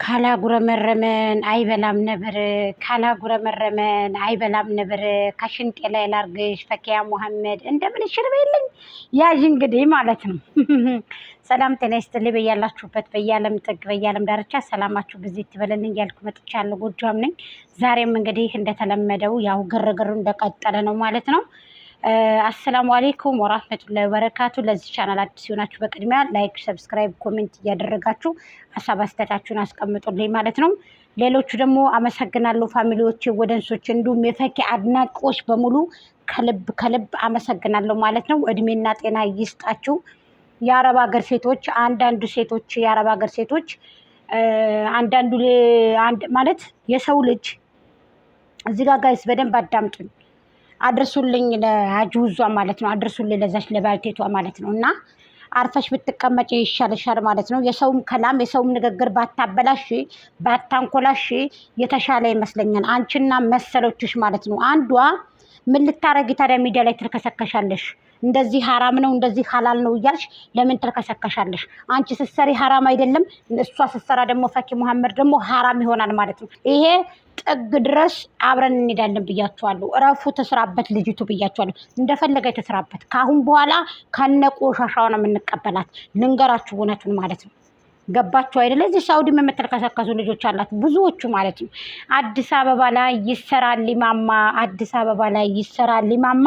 ካላጉረመረመን አይበላም ነብር ካላጉረመረመን አይበላም ነብር ከሽንጤ ላይ ላርግሽ ፈኪያ ሙሐመድ እንደምን ሽርበልኝ ያዥ እንግዲህ ማለት ነው። ሰላም ጤና ይስጥልኝ በያላችሁበት በየዓለም ጥግ በየዓለም ዳርቻ ሰላማችሁ ጊዜ ትበለልኝ ያልኩ መጥቻለሁ። ጎጃም ነኝ። ዛሬም እንግዲህ እንደተለመደው ያው ግርግሩ እንደቀጠለ ነው ማለት ነው። አሰላሙ አለይኩም ወራህመቱላሂ ወበረካቱ። ለዚህ ቻናል አዲስ ሲሆናችሁ በቅድሚያ ላይክ፣ ሰብስክራይብ፣ ኮሜንት እያደረጋችሁ ሀሳብ አስተያየታችሁን አስቀምጡልኝ ማለት ነው። ሌሎቹ ደግሞ አመሰግናለሁ ፋሚሊዎች፣ ወደንሶች እንዲሁም የፈኪ አድናቂዎች በሙሉ ከልብ አመሰግናለሁ ማለት ነው። እድሜና ጤና ይስጣችሁ። የአረብ ሀገር ሴቶች አንዳንዱ ሴቶች የአረብ ሀገር ሴቶች አንዳንዱ ማለት የሰው ልጅ እዚህ ጋር ጋይስ በደንብ አዳምጡኝ። አድርሱልኝ ለአጁዟ ማለት ነው። አድርሱልኝ ለዛች ለባልቴቷ ማለት ነው። እና አርፈሽ ብትቀመጪ ይሻልሻል ማለት ነው። የሰውም ከላም የሰውም ንግግር ባታበላሽ ባታንኮላሽ የተሻለ ይመስለኛል። አንቺና መሰሎችሽ ማለት ነው። አንዷ ምን ልታረጊ ታዲያ ሚዲያ ላይ ትልከሰከሻለሽ? እንደዚህ ሐራም ነው እንደዚህ ሐላል ነው እያልሽ ለምን ትልከሰከሻለሽ? አንቺ ስትሰሪ ሐራም አይደለም፣ እሷ ስትሰራ ደግሞ ፈኪ ሙሐመድ ደግሞ ሐራም ይሆናል ማለት ነው። ይሄ ጥግ ድረስ አብረን እንሄዳለን ብያቸዋለሁ። እረፉ ተስራበት ልጅቱ ብያቸዋለሁ። እንደፈለገ ተስራበት። ካሁን በኋላ ከነቆሻሻው ነው የምንቀበላት። ልንገራችሁ እውነቱን ማለት ነው። ገባችሁ አይደለ? እዚህ ሳውዲ የምትልከሰከሱ ልጆች አላት ብዙዎቹ ማለት ነው። አዲስ አበባ ላይ ይሰራል ሊማማ፣ አዲስ አበባ ላይ ይሰራል ሊማማ።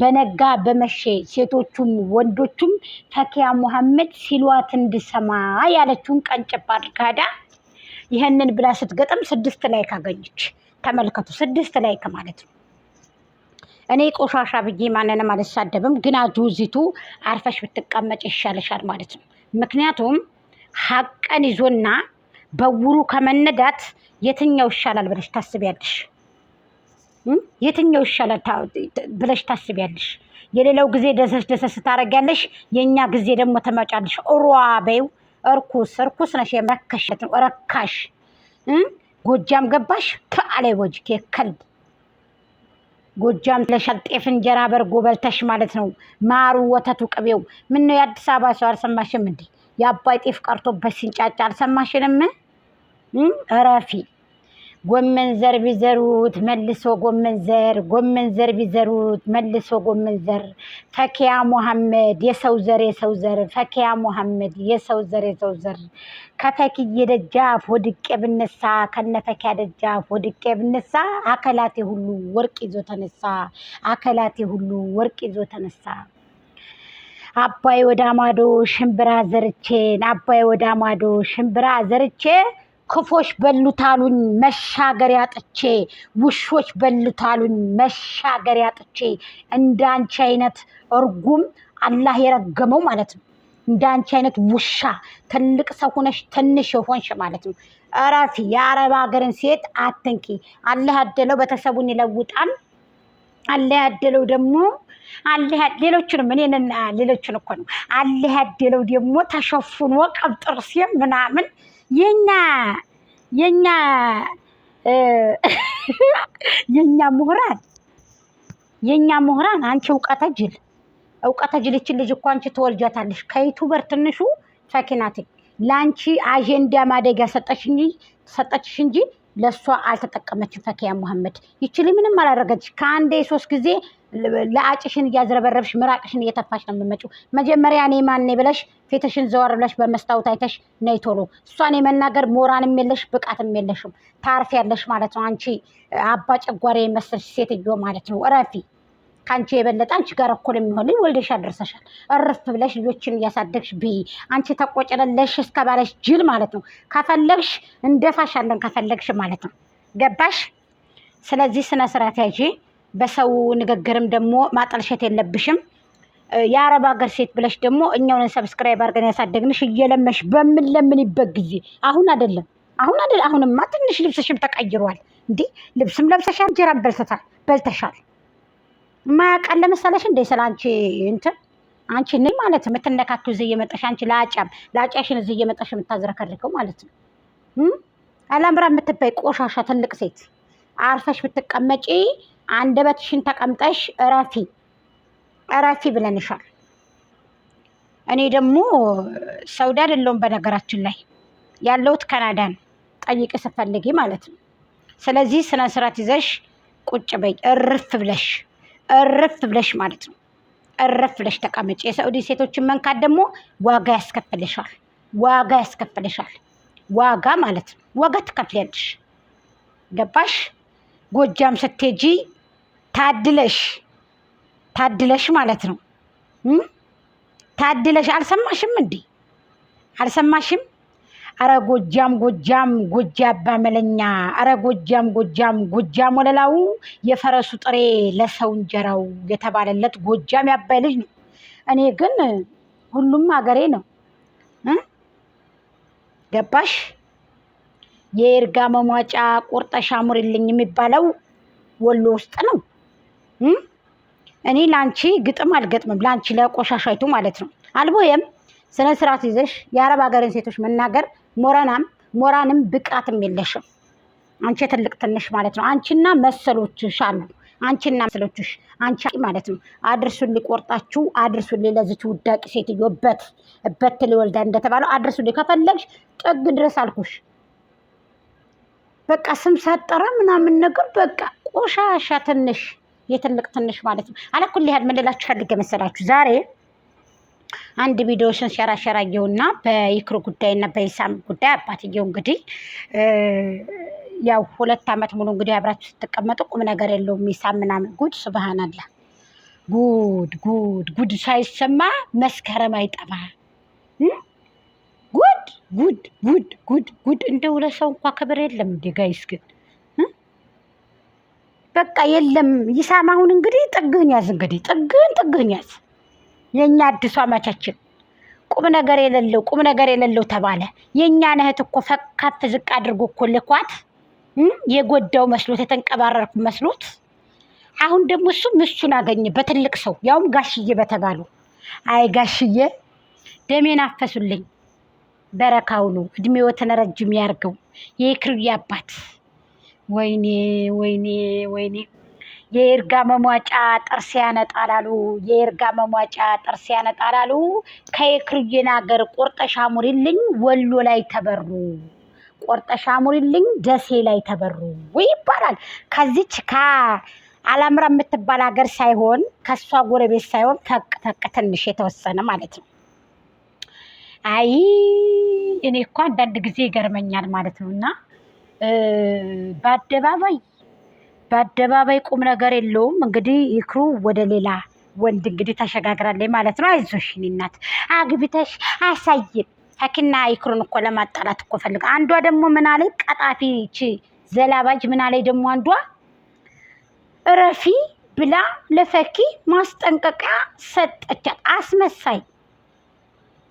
በነጋ በመሼ ሴቶቹም ወንዶቹም ፈኪያ ሙሐመድ ሲሏት እንድሰማ ያለችውን ቀንጭባ አድርጋዳ ይሄንን ብላ ስትገጥም 6 ላይክ አገኘች። ተመልከቱ፣ 6 ላይክ ማለት ነው። እኔ ቆሻሻ ብዬ ማንንም አልሳደብም፣ ግን አጁዚቱ አርፈሽ ብትቀመጭ ይሻልሻል ማለት ነው። ምክንያቱም ሀቀን ይዞና በውሩ ከመነዳት የትኛው ይሻላል ብለሽ ታስቢያለሽ? የትኛው ይሻላል ብለሽ ታስቢያለሽ? የሌላው ጊዜ ደሰስ ታረጊያለሽ፣ የኛ ጊዜ ደግሞ ተመጫለሽ። ኦሯ በይው እርኩስ ነሽ፣ የመከሽ ነው ረካሽ። ጎጃም ገባሽ ከአላይ ወጅክ የከልብ ጎጃም ለሻል ጤፍ እንጀራ በርጎ በልተሽ ማለት ነው። ማሩ ወተቱ ቅቤው ምን ነው? የአዲስ አበባ ሰው አልሰማሽም እንዴ? የአባይ ጤፍ ቀርቶበት ሲንጫጫ አልሰማሽንም? እረፊ። ጎመን ዘር ቢዘሩት መልሶ ጎመን ዘር ቢዘሩት መልሶ ጎመን ዘር። ፈኪያ ሙሐመድ የሰው ዘር ፈኪያ ሙሐመድ የሰው ዘር። ከፈኪዬ ደጃፍ ወድቄ ብነሳ ከነፈኪያ ደጃፍ ወድቄ ብነሳ አከላቴ ሁሉ ወርቅ ይዞ ተነሳ አከላቴ ሁሉ ወርቅ ይዞ ተነሳ። አባይ ወደ ማዶ ሽምብራ ዘርቼን አባይ ወደ ማዶ ሽምብራ ዘርቼ ክፎች በሉታሉኝ መሻገር ያጥቼ ውሾች በሉታሉኝ መሻገር ያጥቼ። እንዳንቺ አይነት እርጉም አላህ የረገመው ማለት ነው። እንዳንቺ አይነት ውሻ ትልቅ ሰው ሆነሽ ትንሽ የሆንሽ ማለት ነው። እረፊ። የአረብ ሀገርን ሴት አትንኪ። አላህ ያደለው ቤተሰቡን ይለውጣል። አላህ ያደለው ደግሞ ሌሎችንም እኔንና ሌሎችን እኮ ነው። አላህ ያደለው ደግሞ ተሸፍኖ ቀብጥር ሲም ምናምን የኛ ምሁራን አንቺ እውቀተ ጅል ይችን ልጅ እኮ አንቺ ትወልጃታለሽ። ከዩቱበር ትንሹ ፈኪናት ለአንቺ አጀንዳ ማደጊያ ሰጠችሽ እንጂ ለሷ አልተጠቀመችም። ፈኪያ ሙሐመድ ይችል ምንም አላደረገች። ከአንዴ 3 ጊዜ ለአጭሽን እያዝረበረብሽ ምራቅሽን እየተፋሽ ነው የምትመጪው። መጀመሪያ እኔ ማን ነኝ ብለሽ ፊትሽን ዘወር ብለሽ በመስታወት አይተሽ ነይ ቶሎ። እሷን የመናገር ሞራንም የለሽ ብቃትም የለሽም። ታርፊያለሽ ማለት ነው። አንቺ አባ ጨጓሬ የመሰልሽ ሴትዮ ማለት ነው። እረፊ። ከአንቺ የበለጠ አንቺ ጋር እኩል የሚሆን ልጅ ወልደሽ አደረሰሻል። እርፍ ብለሽ ልጆችን እያሳደግሽ ብይ። አንቺ ተቆጨለለሽ እስከባለሽ ጅል ማለት ነው። ከፈለግሽ እንደፋሻለን ከፈለግሽ ማለት ነው። ገባሽ? ስለዚህ ስነ ስርዓት ያዢ። በሰው ንግግርም ደግሞ ማጠልሸት የለብሽም። የአረብ ሀገር ሴት ብለሽ ደግሞ እኛውን ሰብስክራይብ አድርገን ያሳደግንሽ እየለመሽ በምንለምንበት ጊዜ አሁን አይደለም። አሁንማ ትንሽ ልብስሽም ተቀይሯል እንዴ። ልብስም ለብሰሻል፣ እንጀራም በልተሻል። ማያውቃል ለመሰለሽ እንደ ስላንቺ እንትን አንቺ ነኝ ማለት የምትነካኪው እዚህ እየመጣሽ አንቺ ለአጫሽን እዚህ እየመጣሽ የምታዝረከርከው ማለት ነው። አላምራ የምትባይ ቆሻሻ ትልቅ ሴት አርፈሽ ብትቀመጪ አንደበትሽን ተቀምጠሽ እረፊ ብለንሻል። እኔ ደግሞ ሳውዲ አይደለሁም በነገራችን ላይ ያለሁት ካናዳ ነው። ጠይቂ ስትፈልጊ ማለት ነው። ስለዚህ ስነ ስርዓት ይዘሽ ቁጭ በይ። እርፍ ብለሽ ማለት ነው። እርፍ ብለሽ ተቀመጪ። የሳዑዲ ሴቶችን መንካት ደግሞ ዋጋ ያስከፍልሻል። ዋጋ ማለት ነው። ዋጋ ትከፍያለሽ። ገባሽ? ጎጃም ስትሄጂ ታድለሽ ማለት ነው። ታድለሽ። አልሰማሽም እንዴ? አልሰማሽም? አረ ጎጃም ጎጃባ መለኛ። አረ ጎጃም ወለላው የፈረሱ ጥሬ ለሰው እንጀራው የተባለለት ጎጃም ያባይ ልጅ ነው። እኔ ግን ሁሉም ሀገሬ ነው። ገባሽ? የይርጋ መሟጫ ቁርጠሻ ሙሪልኝ የሚባለው ወሎ ውስጥ ነው። እኔ ላንቺ ግጥም አልገጥምም። ላንቺ ለቆሻሻይቱ ማለት ነው። አልቦየም ስነ ስርዓት ይዘሽ የአረብ ሀገርን ሴቶች መናገር ሞራንም ብቃትም የለሽም። አንቺ ትልቅ ትንሽ ማለት ነው። አንቺና መሰሎችሽ አሉ። አንቺና መሰሎችሽ አንቺ ማለት ነው። አድርሱልኝ፣ ቆርጣችሁ አድርሱልኝ ለዚች ውዳቂ ሴትዮ በት ሊወልዳ እንደተባለው አድርሱልኝ። ከፈለግሽ ጥግ ድረስ አልኩሽ። በቃ ስም ሳጠራ ምናምን ነገር በቃ ቆሻሻ ትንሽ፣ የትልቅ ትንሽ ማለት ነው። አለኩል ያህል ምን ልላችሁ ፈልጌ መሰላችሁ? ዛሬ አንድ ቪዲዮሽን ሸራሸራየውና በይክሩ ጉዳይና በኢሳም ጉዳይ አባትየው እንግዲህ ያው 2 ዓመት ሙሉ እንግዲህ አብራችሁ ስትቀመጡ ቁም ነገር የለውም ኢሳም ምናምን ጉድ ሱብሃንአላህ። ጉድ ሳይሰማ መስከረም አይጠባ። ጉድ እንደው ለሰው እንኳን ክብር የለም እንዴ ጋይስ? ግን በቃ የለም። ኢሳም አሁን እንግዲህ ጥግህን ያዝ። የኛ አዲሷ አማቻችን ቁም ነገር የሌለው ተባለ። የኛ እህት እኮ ከፍ ዝቅ አድርጎ እኮ ልኳት የጎዳው መስሎት የተንቀባረርኩ መስሎት። አሁን ደግሞ እሱ ምሱን አገኘ በትልቅ ሰው ያውም ጋሽዬ በተባሉ። አይ ጋሽዬ ደሜን አፈሱልኝ። በረካውሉ እድሜዎትን ረጅም ያርገው የይክሩዬ አባት። ወይኔ የይርጋ መሟጫ ጥርስ ያነጣላሉ። ከይክሩዬን ሀገር ቆርጠሻ ሙሪልኝ ወሎ ላይ ተበሩ። ቆርጠሻ ሙሪልኝ ደሴ ላይ ተበሩ ይባላል። ከዚች ከአላምራ የምትባል ሀገር ሳይሆን ከሷ ጎረቤት ሳይሆን ፈቅ ትንሽ የተወሰነ ማለት ነው። አይ እኔ እኮ አንዳንድ ጊዜ ይገርመኛል ማለት ነው። እና በአደባባይ ቁም ነገር የለውም። እንግዲህ ይክሩ ወደ ሌላ ወንድ እንግዲህ ተሸጋግራለች ማለት ነው። አይዞሽ እኔ እናት አግብተሽ አሳይን። ፈኪና ይክሩን እኮ ለማጣላት እኮ ፈልጋ። አንዷ ደግሞ ምን አለኝ ቀጣፊ ዘላባጅ ምን አለኝ ደግሞ አንዷ እረፊ ብላ ለፈኪ ማስጠንቀቂያ ሰጠቻት።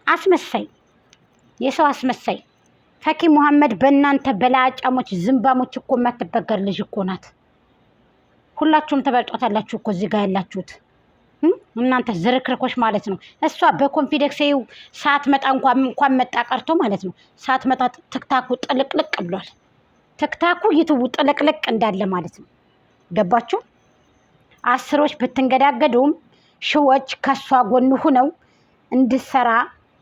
አስመሳይ የሰው አስመሳይ ፈኪ መሐመድ በእናንተ በላጫሞች ዝምባሞች እኮ የማትበገር ልጅ እኮ ናት። ሁላችሁም ተበልጧታላችሁ እኮ እዚህ ጋር ያላችሁት እናንተ ዝርክርኮች ማለት ነው። እሷ በኮንፊደንስ ሰዓት መጣ እንኳን መጣ ቀርቶ ማለት ነው። ሰዓት መጣ ትክታኩ ጥልቅልቅ ብሏል። ትክታኩ ይትው ጥልቅልቅ እንዳለ ማለት ነው። ገባችሁ? አስሮች ብትንገዳገዱም ሺዎች ከሷ ጎን ሆነው እንድሰራ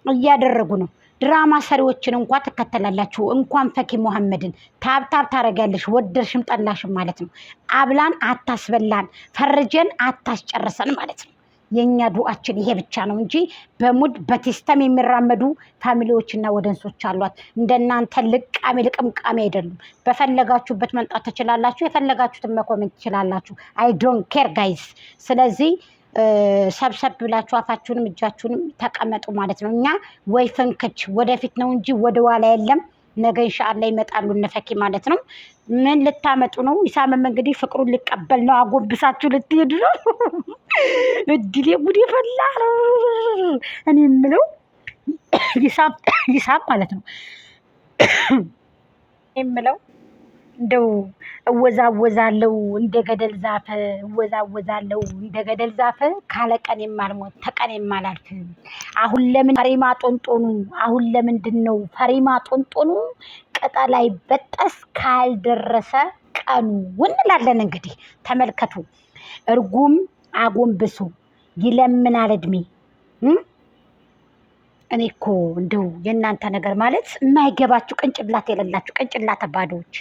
እያደረጉ ነው። ድራማ ሰሪዎችን እንኳን ትከተላላችሁ። እንኳን ፈኪ መሐመድን ታብታብ ታረጋለሽ ወደርሽም ጠላሽም ማለት ነው። አብላን አታስበላን፣ ፈርጀን አታስጨርሰን ማለት ነው። የኛ ዱአችን ይሄ ብቻ ነው እንጂ በሙድ በቴስተም የሚራመዱ ፋሚሊዎችና ወደንሶች አሏት። እንደናንተ ልቅምቃሚ አይደሉም። በፈለጋችሁበት መንጣት ትችላላችሁ፣ የፈለጋችሁትን መኮመንት ትችላላችሁ። አይ ዶንት ኬር ጋይስ። ስለዚህ ሰብሰብ ብላችሁ አፋችሁንም እጃችሁንም ተቀመጡ ማለት ነው። እኛ ወይ ፈንከች ወደፊት ነው እንጂ ወደ ኋላ የለም። ነገ ኢንሻአላህ ይመጣሉ እነፈኪ ማለት ነው። ምን ልታመጡ ነው? ኢሳምም እንግዲህ ፍቅሩን ሊቀበል ነው። አጎብሳችሁ ልትሄዱ ነው። እድሌ ጉድ ፈላ። እኔ የምለው ኢሳም ማለት ነው የምለው እንደው እወዛወዛለው እንደ ገደል ዛፍ ካለ ቀን የማልሞት ተቀን የማላልፍ። አሁን ለምን ፈሪማ ጦንጦኑ አሁን ለምንድን ነው ፈሪማ ጦንጦኑ ቅጠላይ በጠስ ካልደረሰ ቀኑ እንላለን። እንግዲህ ተመልከቱ። እርጉም አጎንብሱ ይለምናል እድሜ። እኔ እኮ እንደው የእናንተ ነገር ማለት የማይገባችሁ ቅንጭላት የሌላችሁ ቅንጭላት ባዶዎች